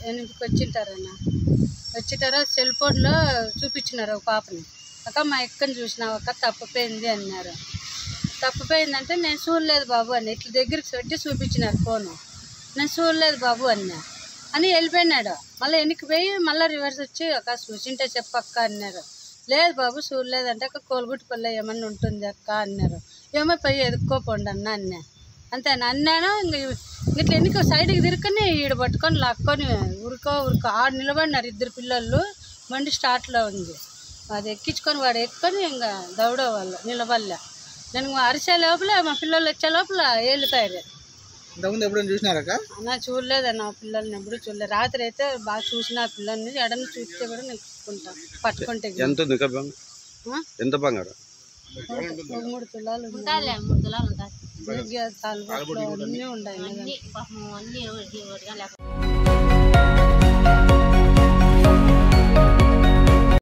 ఎనిమిదికి వచ్చింటారన్న. వచ్చిటారా సెల్ ఫోన్లో చూపించినారు ఒక పాపని. అక్క మా ఎక్కని చూసినావు అక్క తప్పిపోయింది అన్నారు. తప్పిపోయిందంటే నేను చూడలేదు బాబు అని ఇట్లా దగ్గరికి పెట్టి చూపించినారు ఫోను. నేను చూడలేదు బాబు అని వెళ్ళిపోయినాడు. మళ్ళీ వెనక్కి పోయి మళ్ళీ రివర్స్ వచ్చి అక్క చూసింటే చెప్పక్క అన్నారు. లేదు బాబు చూడలేదంటే అక్క కోలుగుట్టుపల్లి ఏమన్నా ఉంటుంది అక్క అన్నారు. ఏమో పోయి ఎదుక్కోపోండి అన్నా. అంతేనా అన్నాను. ఇట్లా ఎన్నిక సైడ్కి తిరుక్కొని ఈడ పట్టుకొని లాక్కొని ఉరుకో ఆడు నిలబడినారు. ఇద్దరు పిల్లలు. బండి స్టార్ట్లో ఉంది. అది ఎక్కించుకొని వాడు ఎక్కుకొని ఇంకా దౌడో వాళ్ళు నిలబడలే. నేను అరిసే లోపల మా పిల్లలు వచ్చే లోపల వెళ్ళిపోయారు. ఎప్పుడైనా చూసినారక్క? అన్న చూడలేదన్న పిల్లల్ని ఎప్పుడు చూడలేదు. రాత్రి అయితే బాగా చూసిన పిల్లల్ని ఎడని చూస్తే కూడా నెక్కుంటాం పట్టుకుంటే. ఎంత బంగారం? 3 తులాలు అన్నీ ఉన్నాయి.